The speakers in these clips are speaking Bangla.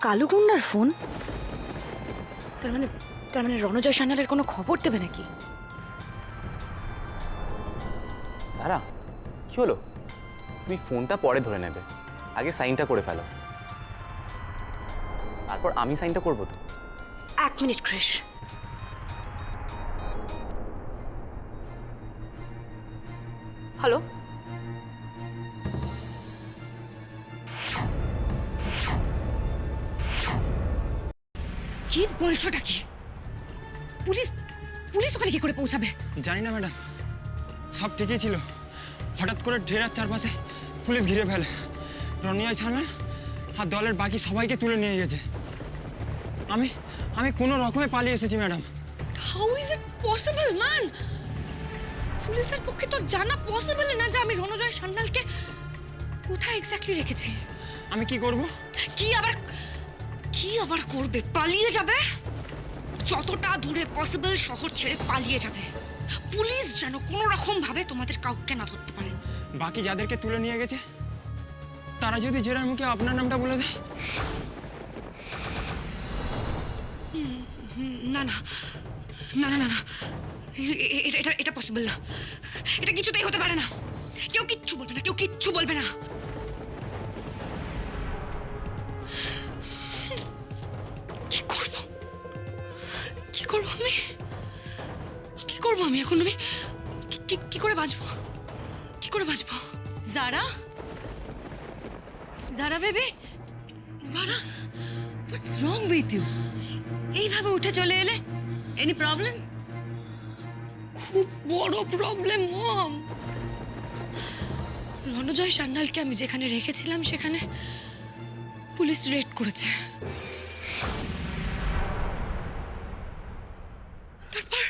কালু গুন্ডার ফোন? তার মানে রণজয় সান্যালের কোনো খবর দেবে নাকি? সারা, কি হলো? তুমি ফোনটা পরে ধরে নেবে, আগে সাইনটা করে ফেলো, তারপর আমি সাইনটা করবো তো। 1 মিনিট ক্রিশ। হ্যালো, কি বলছোটা কি? পুলিশ পুলিশ ওখানে কি করে পৌঁছাবে? জানি না ম্যাডাম, সব ঠিকই ছিল। হঠাৎ করে ড্রেরার চারপাশে পুলিশ ঘিরে ফেলে। রনিয়াই সান্যাল আর দলের বাকি সবাইকে তুলে নিয়ে গেছে। আমি আমি কোনো রকমে পালিয়ে এসেছি madam. How is it possible man? পুলিশের পক্ষে তো জানা পসিবল না যে আমি রণজয় সান্যালকে কোথায় এক্স্যাক্টলি রেখেছি। আমি কি করব? কি আবার করবে? পালিয়ে যাবে, যতটা দূরে পসিবল শহর ছেড়ে পালিয়ে যাবে। পুলিশ যেন কোনো রকম ভাবে তোমাদের কাউকে না ধরতে পারে। বাকি যাদেরকে তুলে নিয়ে গেছে তারা যদি জেরার মুখে আপনার নামটা বলে দেয়? না না না না না না, এটা এটা পসিবল না। এটা কিছুতেই হতে পারে না। কেউ কিচ্ছু বলবে না, কেউ কিচ্ছু বলবে না। কি করব? কি করব আমি? কি করব আমি এখন? আমি কি করে বাঁচবো? কি করে বাঁচবো? Zara, Zara baby, Zara, what's wrong with you? এইভাবে উঠে চলে এলে? Any problem? খুব বড় প্রবলেম মম। রণজয় সান্যালকে আমি যেখানে রেখেছিলাম সেখানে পুলিশ রেড করেছে। তারপর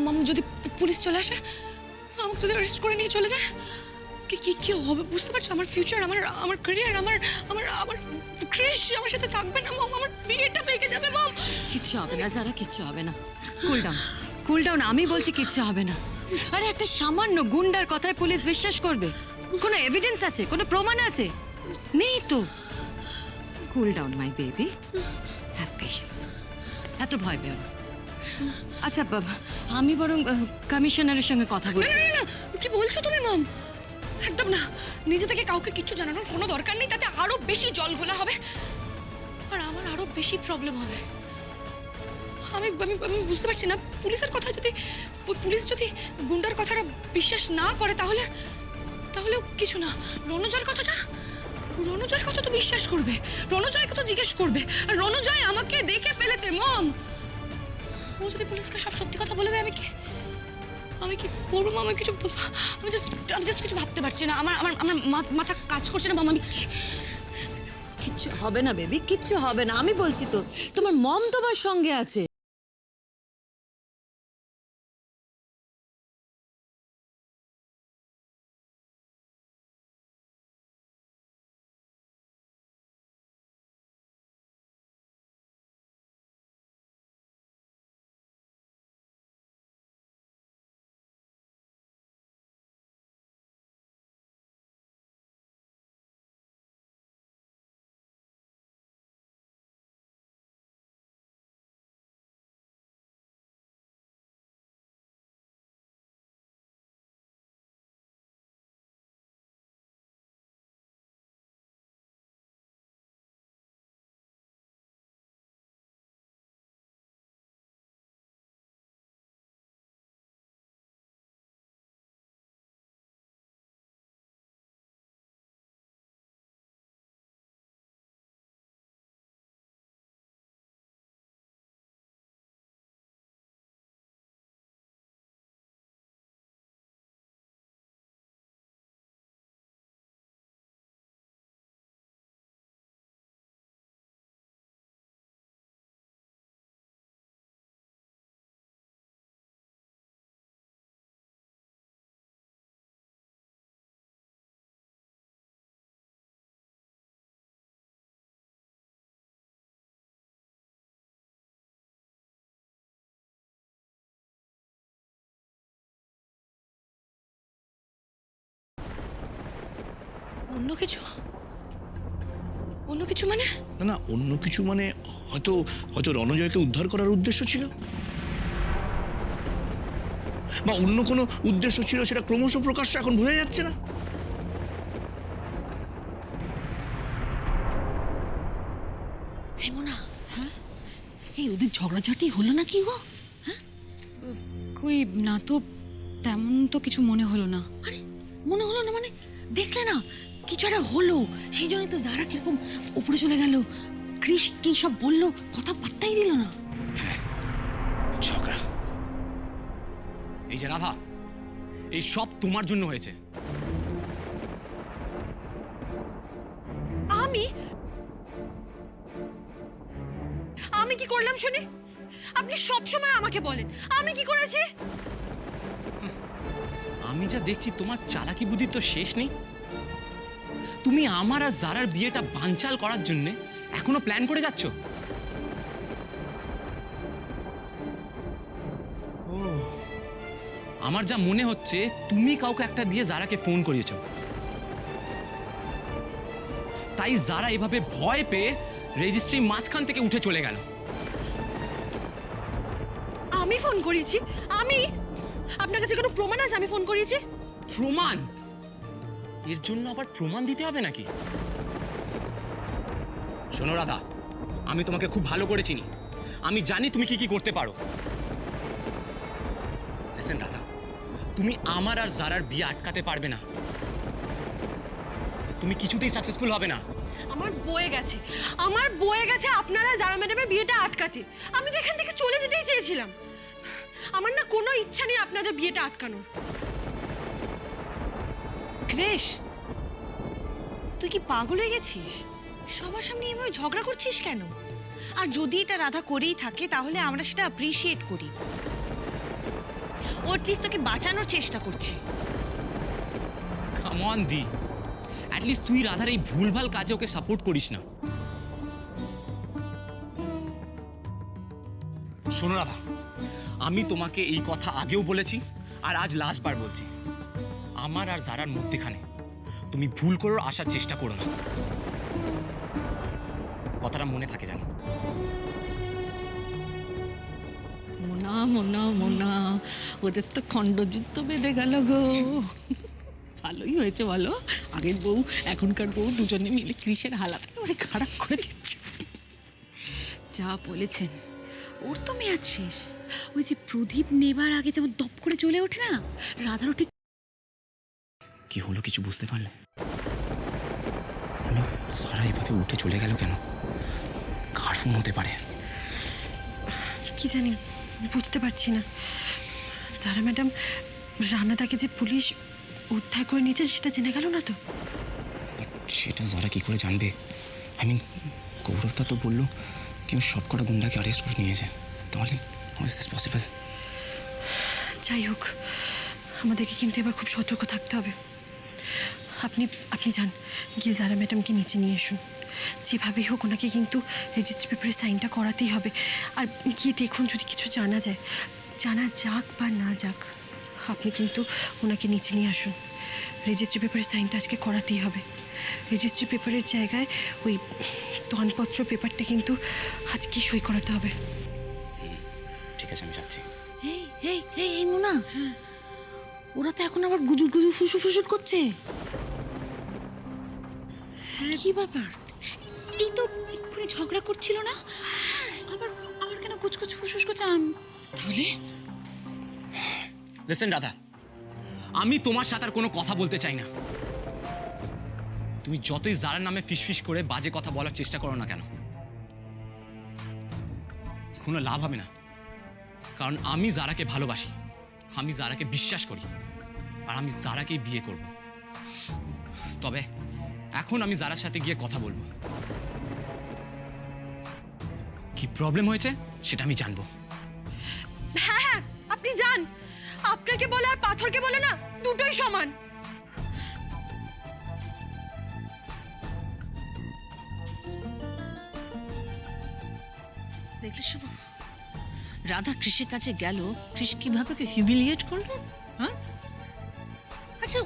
মাম যদি পুলিশ চলে আসে, আমাকে যদি অ্যারেস্ট করে নিয়ে চলে যায়, কি কি কি হবে বুঝতে পারছো? আমার ফিউচার, আমার আমার ক্যারিয়ার, আমার আমার আমার ক্রিশ আমার সাথে থাকবে না মম। আমার বিয়েটা ভেঙে যাবে মম। কিচ্ছু হবে না যারা, কিচ্ছু হবে না। Cool down, cool down. আমি বলছি কিচ্ছু হবে না। আরে একটা সামান্য গুন্ডার কথায় পুলিশ বিশ্বাস করবে? কোনো এভিডেন্স আছে? কোনো প্রমাণ আছে? নেই তো। Cool down my baby, have patience. এত ভয় পেও না। আচ্ছা বাবা, আমি বরং কমিশনারের সঙ্গে কথা না বলছি। না না, কি বলছো তুমি মম? একদম না। নিজে থেকে কাউকে কিচ্ছু জানানোর কোনো দরকার নেই, তাতে আরো বেশি জল ঘোলা হবে আর আমার আরো বেশি প্রবলেম হবে। আমি আমি আমি বুঝতে পারছি না, পুলিশের কথা যদি, পুলিশ যদি গুন্ডার কথাটা বিশ্বাস না করে তাহলে তাহলেও কিছু না। রণজয়ের কথাটা, রণজয়ের কথা তো বিশ্বাস করবে, রণজয়কে তো জিজ্ঞেস করবে। আর রণজয় আমাকে দেখে ফেলেছে মম। ও যদি পুলিশকে সব সত্যি কথা বলে দেয়, আমি কি করবো? আমি জাস্ট কিছু ভাবতে পারছি না। আমার আমার আমার মাথা কাজ করছে না মামা। আমি কিচ্ছু হবে না বেবি, কিচ্ছু হবে না। আমি বলছি তো, তোমার মম তোমার সঙ্গে আছে। অন্য কিছু? অন্য কিছু মানে? না না, অন্য কিছু মানে হয়তো হয়তো রণজয়কে উদ্ধার করার উদ্দেশ্য ছিল, বা অন্য কোনো উদ্দেশ্য ছিল, সেটা ক্রমশ প্রকাশ্য এখন বোঝা যাচ্ছে না। এই মোনা, হ্যাঁ এই ওদের ঝগড়াঝাটি হলো না কি গো? কই না তো, তেমন তো কিছু মনে হলো না। আরে মনে হলো না মানে? দেখলে না কিছু একটা হলো, সেই জন্যই তো যারা কিরকম উপরে চলে গেল। কৃষ কি সব বললো, কথা পাত্তাই দিল না। ঝগড়া, এই যে রাধা, এই সব তোমার জন্য হয়েছে। আমি কি করলাম শুনি? আপনি সব সময় আমাকে বলেন আমি কি করেছি। আমি যা দেখছি তোমার চালাকি বুদ্ধির তো শেষ নেই। তুমি আমার আর জারার বিয়েটা বানচাল করার জন্য এখনো প্ল্যান করে যাচ্ছ। ও, আমার যা মনে হচ্ছে তুমি কাউকে একটা দিয়ে জারাকে ফোন করিয়েছ, তাই জারা এভাবে ভয় পেয়ে রেজিস্ট্রি মাঝখান থেকে উঠে চলে গেল। আমি ফোন করিয়েছি? আমি? আপনার কাছে কোনো প্রমাণ আছে আমি ফোন করিয়েছি? প্রমাণ? এর জন্য আবার প্রমাণ দিতে হবে নাকি? শোনো রাধা, আমি তোমাকে খুব ভালো করে চিনি, আমি জানি তুমি কি কি করতে পারো। লিসেন রাধা, তুমি আমার আর জারার বিয়ে আটকাতে পারবে না, তুমি কিছুতেই সাকসেসফুল হবে না। আমার বয়ে গেছে আপনারা যারা ম্যাডামের বিয়েটা আটকাতে। আমি তো এখান থেকে চলে যেতেই চেয়েছিলাম। আমার না কোনো ইচ্ছা নেই আপনাদের বিয়েটা আটকানোর। ক্রেশ, তুই কি পাগল হয়ে গেছিস? সবার সামনে এভাবে ঝগড়া করছিস কেন? আর যদি এটা রাধা করেই থাকে তাহলে আমরা সেটা অ্যাপ্রিশিয়েট করি। ও অ্যাটলিস্ট তোকে বাঁচানোর চেষ্টা করছে। কাম অন দি, অ্যাটলিস্ট তুই রাধার এই ভুলভাল কাজে ওকে সাপোর্ট করিস না। শোনো রাধা, আমি তোমাকে এই কথা আগেও বলেছি আর আজ লাস্ট বার বলছি, আমার আর জারার মধ্যেখানে তুমি ভুল করার আসার চেষ্টা করো না, কথাটা মনে থাকে জানো। মোনা মোনা মোনা, ওদের তো খণ্ডযুদ্ধ বেঁধে গেল গো। ভালোই হয়েছে বলো, আগের বউ এখনকার বউ দুজনে মিলে কৃষের হালাত একেবারে খারাপ করে দিচ্ছে। যা বলেছেন, ওর তো মেয়াদ শেষ। ওই যে প্রদীপ নেবার আগে যেমন দপ করে চলে ওঠে না, রাধারও ঠিক। কি হলো কিছু বুঝতে পারলে? হলো সারা এভাবে উঠে চলে গেল কেন? কার ফোন হতে পারে? কি জানি, বুঝতে পারছি না। সারা ম্যাডাম রানাদাকে যে পুলিশ উদ্ধার করে নিয়েছেন সেটা জেনে গেল না তো? সেটা যারা কি করে জানবে? আই মিন, গৌরবদা তো বললো কেউ সবকটা গুন্ডাকে অ্যারেস্ট করে নিয়েছে, তাহলে হাউ ইজ দিস পসিবল? যাই হোক, আমাদেরকে কিন্তু এবার খুব সতর্ক থাকতে হবে। আপনি যান, গিয়ে জারা ম্যাডামকে নিচে নিয়ে আসুন। যেভাবেই হোক ওনাকে কিন্তু রেজিস্ট্রি পেপারে সাইনটা করাতেই হবে। আর গিয়ে দেখুন যদি কিছু জানা যায়, জানা যাক বা না যাক, আপনি কিন্তু ওনাকে নিচে নিয়ে আসুন। রেজিস্ট্রি পেপারে সাইনটা আজকে করাতেই হবে। রেজিস্ট্রি পেপারের জায়গায় ওই দানপত্র পেপারটা কিন্তু আজকে সই করাতে হবে। ঠিক আছে, আমি যাচ্ছি। এই এই এই এই মোনা, ওরা তো এখন আবার গুজুর গুজুর ফুসুর ফুসুর করছে। কি ব্যাপার? এই তো এক্ষুনি ঝগড়া করছিল না, আবার আমার কেন কুচকুচ ফুসফুস করছে? তাহলে লিসেন রাধা, আমি তোমার সাথে আর কোনো কথা বলতে চাই না। তুমি যতই জারার নামে ফিসফিস করে বাজে কথা বলার চেষ্টা করো না কেন, কোনো লাভ হবে না। কারণ আমি জারাকে ভালোবাসি, আমি জারাকে বিশ্বাস করি, আর আমি জারাকেই বিয়ে করব। তবে এখন আমি জারার সাথে গিয়ে কথা বলবো। কি প্রবলেম হয়েছে সেটা আমি জানবো। হ্যাঁ হ্যাঁ, আপনি যান। আপনাকে বলে আর পাথরকে বলে না, দুটোই সমান। দেখলে শুভ, রাধা কৃষের কাছে গেল, কৃষ কিভাবে হিউমিলিয়েট করলো। হ্যাঁ, আচ্ছা,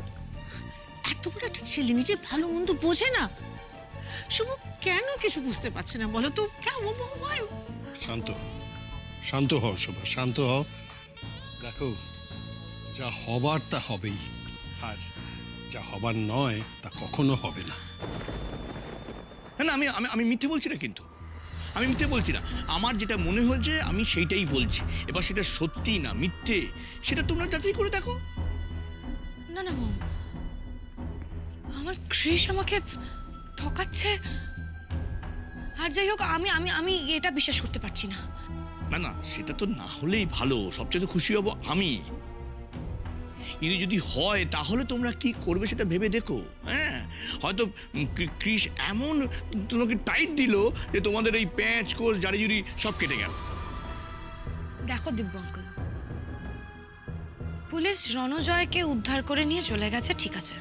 এত এত বড় একটা ছেলে নিজে ভালো মন্দ বোঝে না? শুভ কেন কিছু বুঝতে পারছে না বলো তো? শান্ত শান্ত হও শোভা, শান্ত হও। দেখো, যা হবার তা হবেই, আর যা হবার নয় তা কখনো হবে না। না, আমি আমি আমি মিথ্যে বলছি না, কিন্তু আমি মিথ্যে বলছি না। আমার যেটা মনে হচ্ছে আমি সেইটাই বলছি। এবার সেটা সত্যি না মিথ্যে সেটা তোমরা যাচাই করে দেখো। না না মম, আমার ক্রিস আমাকে ঠকাচ্ছে। আর যাই হোক, আমি আমি আমি এটা বিশ্বাস করতে পারছি না। না না, সেটা তো না হলেই ভালো, সবচেয়ে তো খুশি হব আমি। কিন্তু যদি হয় তাহলে তোমরা কি করবে সেটা ভেবে দেখো। হ্যাঁ, হয়তো ক্রিস এমন তোমাকে টাইট দিল যে তোমাদের এই প্যাঁচ কোষ জারি জুরি সব কেটে গেল। দেখো দিব্য অঙ্কল, পুলিশ রণজয়কে উদ্ধার করে নিয়ে চলে গেছে, ঠিক আছে,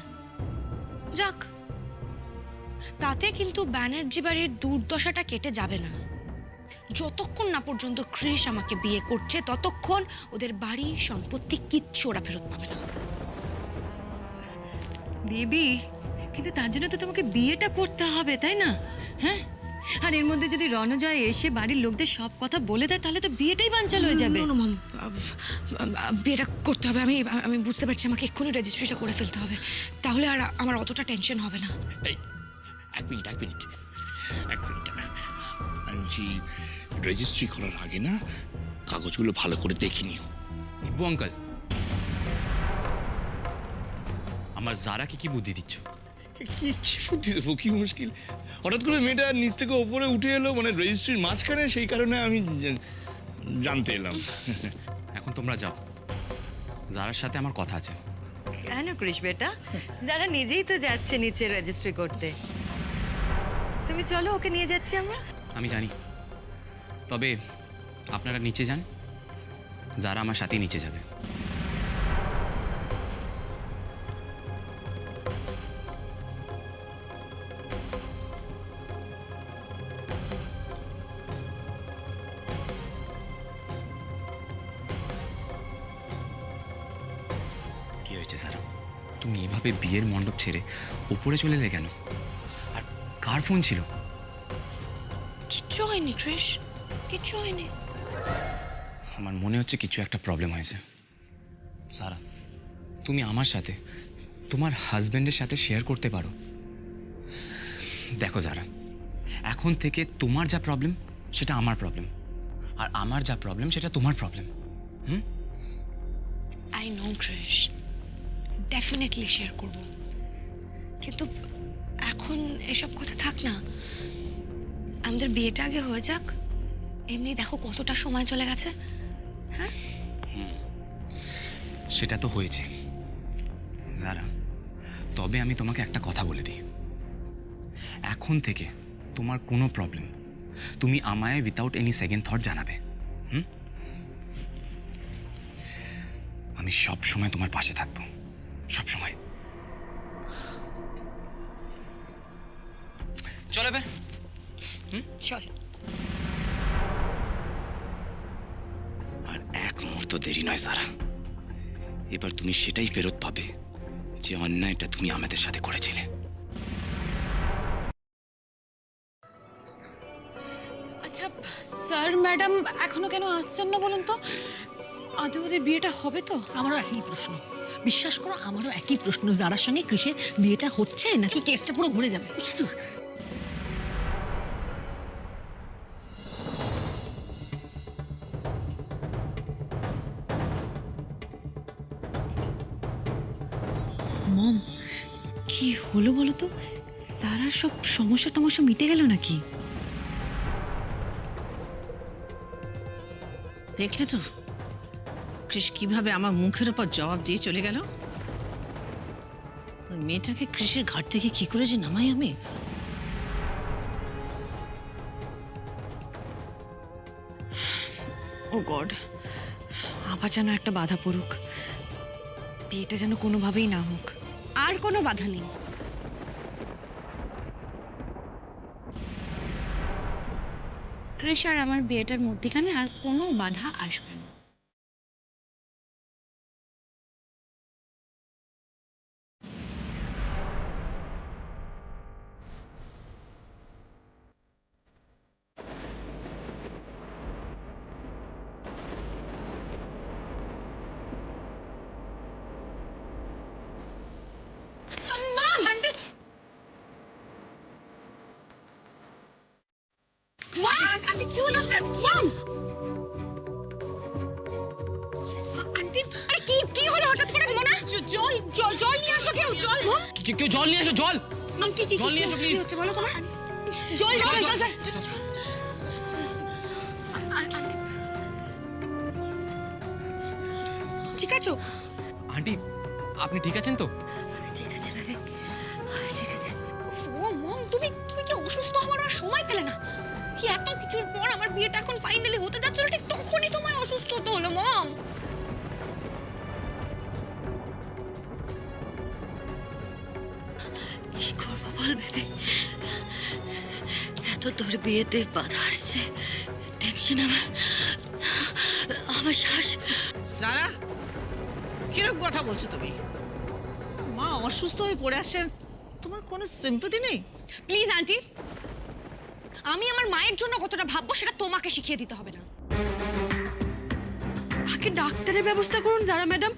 যাক। তাতে কিন্তু ব্যানার্জি বাড়ির দুর্দশাটা কেটে যাবে না। যতক্ষণ না পর্যন্ত ক্রিস আমাকে বিয়ে করছে ততক্ষণ ওদের বাড়ি সম্পত্তি কিচ্ছু ওরা ফেরত পাবে না। বেবি, কিন্তু তার জন্য তো তোমাকে বিয়েটা করতে হবে, তাই না? হ্যাঁ, আর এর মধ্যে যদি রণজয় এসে বাড়ির লোকদের সব কথা বলে দেয় তাহলে তো বিয়েটাই বানচাল হয়ে যাবে। না মাম, বিয়েটা করতে হবে। আমি আমি বুঝতে পারছি, আমাকে এক্ষুনি রেজিস্ট্রিটা করে ফেলতে হবে, তাহলে আর আমার অতটা টেনশন হবে না। এই এক মিনিট আমি বলছি, রেজিস্ট্রি করার আগে না কাগজগুলো ভালো করে দেখে নিও। দিব্য আঙ্কেল, আমার জারাকে কি বুদ্ধি দিচ্ছ? কি কি বুদ্ধি দেবো, কি মুশকিল। হঠাৎ করে মেয়েটা নিচ থেকে ওপরে উঠে এলো, মানে রেজিস্ট্রির মাঝখানে, সেই কারণে আমি জানতে এলাম। এখন তোমরা যাও, জারার সাথে আমার কথা আছে। কেন ক্রিস বেটা, যারা নিজেই তো যাচ্ছে নিচে রেজিস্ট্রি করতে। তুমি চলো, ওকে নিয়ে যাচ্ছি আমরা। আমি জানি, তবে আপনারা নিচে যান, যারা আমার সাথে নিচে যাবে। কি হয়েছে স্যার? তুমি এভাবে বিয়ের মণ্ডপ ছেড়ে উপরে চলে এলে কেন? আর কার ফোন ছিল? কিচ্ছু হয়নি ক্রিস, কিচ্ছু হয়নি। আমার মনে হচ্ছে কিছু একটা প্রবলেম হয়েছে। সারা, তুমি আমার সাথে তোমার হাজব্যান্ডের সাথে শেয়ার করতে পারো। দেখো যারা, এখন থেকে তোমার যা প্রবলেম সেটা আমার প্রবলেম, আর আমার যা প্রবলেম সেটা তোমার problem. I know Chris, definitely share করব, কিন্তু এখন এসব কথা থাক না। আমাদের বিয়েটা আগে হয়ে যাক। এমনি দেখো কতটা সময় চলে গেছে। হ্যাঁ, সেটা তো হয়েছে যারা, তবে আমি তোমাকে একটা কথা বলে দিই, এখন থেকে তোমার কোনো প্রবলেম তুমি আমায় উইথাউট এনি সেকেন্ড থট জানাবে। আমি সব সময় তোমার পাশে থাকবো, সব সময়। চলো এবার, চল। আর এক মুহূর্ত দেরি নয় সারা, এবার তুমি সেটাই ফেরত পাবে যে অন্যায়টা তুমি আমাদের সাথে করেছিলে। আচ্ছা স্যার ম্যাডাম এখনো কেন আসছেন না বলুন তো? আদৌ ওদের বিয়েটা হবে তো? আমারও একই প্রশ্ন, বিশ্বাস করো আমারও একই প্রশ্ন। যারার সঙ্গে ক্রিসের বিয়েটা হচ্ছে নাকি কেসটা পুরো ঘুরে যাবে? বুঝছো? মম, কি হলো বলো তো? সারা সব সমস্যা টমস্যা মিটে গেল নাকি? দেখলে তো ক্রিস কিভাবে আমার মুখের উপর জবাব দিয়ে চলে গেল। ওই মেয়েটাকে ক্রিসের ঘাট থেকে কি করে যে নামাই আমি। ও গড, আবার যেন একটা বাধা পড়ুক, বিয়েটা যেন কোনোভাবেই না হোক। আর কোনো বাধা নেই। ক্রিস আর আমার বিয়েটার মধ্যেখানে আর কোনো বাধা আসবে না। আন্টি কি হলো আপনার? মম! আন্টি আরে কি কি হলো হঠাৎ করে মোনা? জল নিয়ে আসো কেউ, জল। কেউ জল নিয়ে এসো, জল মম কি জল নিয়ে এসো কি প্লিজ। হচ্ছে বলো তোমার? জল জল জল জল জল। ঠিক আছো? আন্টি আপনি ঠিক আছেন তো? ঠিক আছে বেবি, ঠিক আছে। ও মম, তুমি তুমি কি অসুস্থ হওয়ার আর সময় পেলে না? কি এত কিছুর পর আমার বিয়েটা এখন ফাইনালি হতে যাচ্ছিল, ঠিক তখনই তোমায় অসুস্থ হতে হলো মম। কি করবো বল বেবি, এত তোর বিয়েতে বাধা আসছে, টেনশন আমার শ্বাস। সারা, কিরকম কথা বলছো তুমি? মা অসুস্থ হয়ে পড়ে আসছেন, তোমার কোনো সিম্পথি নেই? প্লিজ আন্টি, আমি আমার মায়ের জন্য কতটা ভাববো সেটা তোমাকে শিখিয়ে দিতে হবে না। আগে ডাক্তারের ব্যবস্থা করুন যারা ম্যাডাম,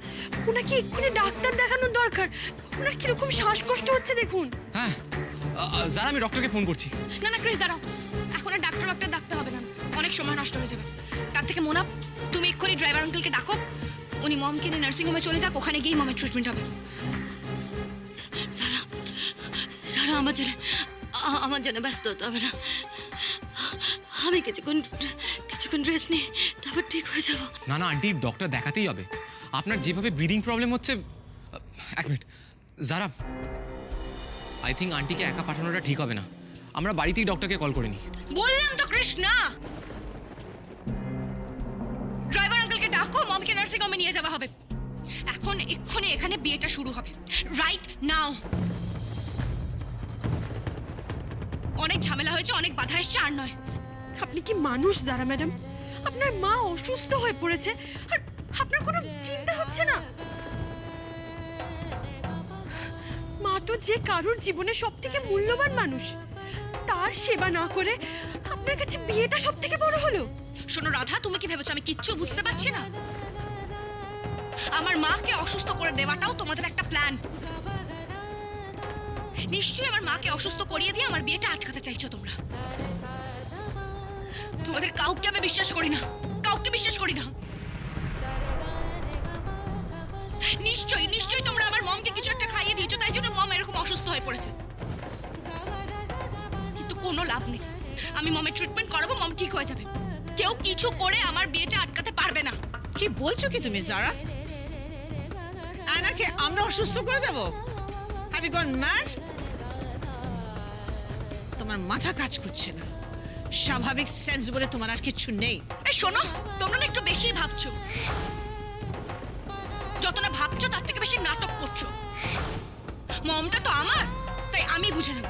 ওনাকে এক্ষুনি ডাক্তার দেখানোর দরকার। ওনার কিরকম শ্বাসকষ্ট হচ্ছে দেখুন। হ্যাঁ যারা, আমি ডক্টরকে ফোন করছি। না না ক্রিস, দাঁড়াও, এখন আর ডাক্তার ডাকতে হবে না, অনেক সময় নষ্ট হয়ে যাবে। তার থেকে মোনা, তুমি এক্ষুনি ড্রাইভার আঙ্কেলকে ডাকো, উনি মমকে নিয়ে নার্সিংহোমে চলে যাক, ওখানে গিয়ে মমের ট্রিটমেন্ট হবে। সারা, সারা আমার জন্য ব্যস্ত হতে হবে না, আমি কিছুক্ষণ রেস্ট নিই, তারপর ঠিক হয়ে যাব। না না আন্টি, ডক্টর দেখাতেই হবে। আপনার যেভাবে ব্রিদিং প্রবলেম হচ্ছে, এক মিনিট যারা, আই থিঙ্ক আন্টিকে একা পাঠানোটা ঠিক হবে না, আমরা বাড়িতেই ডক্টরকে কল করে নিই। বললাম তো কৃষ্ণা, ড্রাইভার আঙ্কেলকে ডাকো, মমকে নার্সিংহোমে নিয়ে যাওয়া হবে। এখন এক্ষুনি এখানে বিয়েটা শুরু হবে, রাইট নাও। অনেক ঝামেলা হয়েছে, অনেক বাধা এসছে, আর নয়। আপনি কি মানুষ যারা ম্যাডাম? আপনার মা অসুস্থ হয়ে পড়েছে আর আপনার কোনো চিন্তা হচ্ছে না? মা তো যে কারোর জীবনে সব থেকে মূল্যবান মানুষ, তার সেবা না করে আপনার কাছে বিয়েটা সব থেকে বড় হলো। শোনো রাধা, তুমি কি ভেবেছো আমি কিচ্ছু বুঝতে পারছি না? আমার মাকে অসুস্থ করে দেওয়াটাও তোমাদের একটা প্ল্যান। নিশ্চয়ই আমার মাকে অসুস্থ করিয়ে দিয়ে আমার বিয়েটা আটকাতে চাইছো তোমরা। তোমাদের কাউকে আমি বিশ্বাস করি না, কাউকে বিশ্বাস করি না। নিশ্চয়ই নিশ্চয়ই তোমরা আমার মমকে কিছু একটা খাইয়ে দিয়েছো, তাই জন্য মম এরকম অসুস্থ হয়ে পড়েছে। কিন্তু কোনো লাভ নেই, আমি মমের ট্রিটমেন্ট করাবো, মম ঠিক হয়ে যাবে। কেউ কিছু করে আমার বিয়েটা আটকাতে পারবে না। কি বলছো কি তুমি সারা? আয়নাকে আমরা অসুস্থ করে দেব? Have you gone mad? তোমার মাথা কাজ করছে না, স্বাভাবিক সেন্স বলে তোমার আর কিছু নেই। এই শোনো, তোমরা না একটু বেশি ভাবছো, যত না ভাবছো তার থেকে বেশি নাটক করছো। মমটা তো আমার, তাই আমি বুঝে নেব।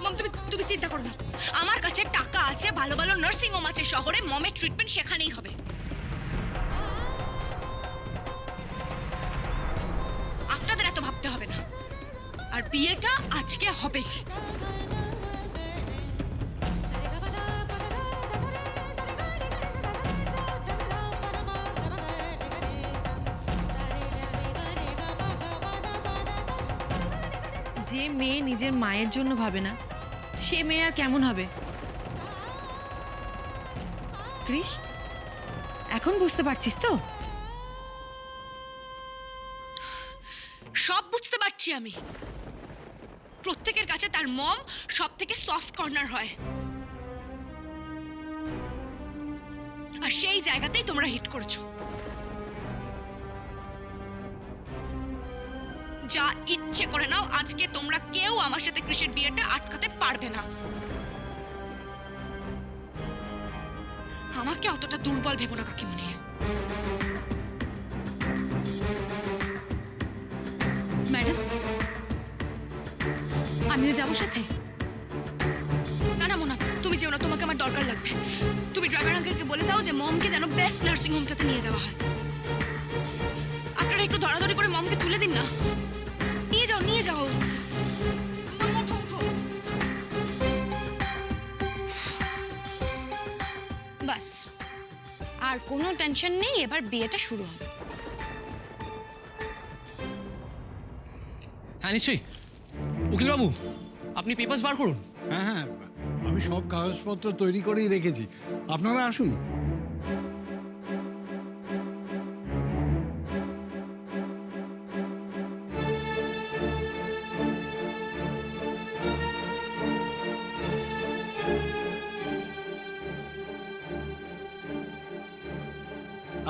মম, তুমি চিন্তা করো না, আমার কাছে টাকা আছে, ভালো ভালো নার্সিং হোম আছে শহরে, মমের ট্রিটমেন্ট সেখানেই হবে। আপনাদের এত ভাবতে হবে না, আর বিয়েটা আজকে হবে। যে মেয়ে নিজের মায়ের জন্য ভাবে না, সে মেয়ে আর কেমন হবে? কৃষ, এখন বুঝতে পারছিস তো? সব বুঝতে পারছি আমি। প্রত্যেকের কাছে তার মম সব থেকে সফট কর্নার হয়, আর সেই জায়গাতেই তোমরা হিট করেছো। যা ইচ্ছে করে নাও, আজকে তোমরা কেউ আমার সাথে কৃষির বিয়েটা আটকাতে পারবে না। আমাকে অতটা দুর্বল ভেবো না কাকিমণি। ম্যাডাম, আমিও যাবো সাথে। না না মোনা, তুমি যেও না, তোমাকে আমার দরকার লাগবে। তুমি ড্রাইভার আঙ্কেলকে বলে দাও যে মমকে যেন বেস্ট নার্সিং হোমটাতে নিয়ে যাওয়া হয়। আপনারা একটু ধরাধরি করে মমকে তুলে দিন না, নিয়ে যাও নিয়ে যাও। বাস, আর কোনো টেনশন নেই, এবার বিয়েটা শুরু হবে। হ্যাঁ নিশ্চয়ই। উকিলবাবু, আপনি পেপারস বার করুন। হ্যাঁ হ্যাঁ, আমি সব কাগজপত্র তৈরি করেই রেখেছি, আপনারা আসুন।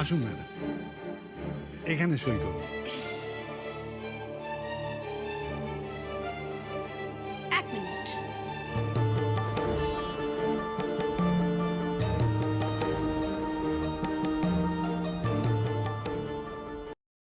আসুন ম্যাডাম, এখানে সই করুন।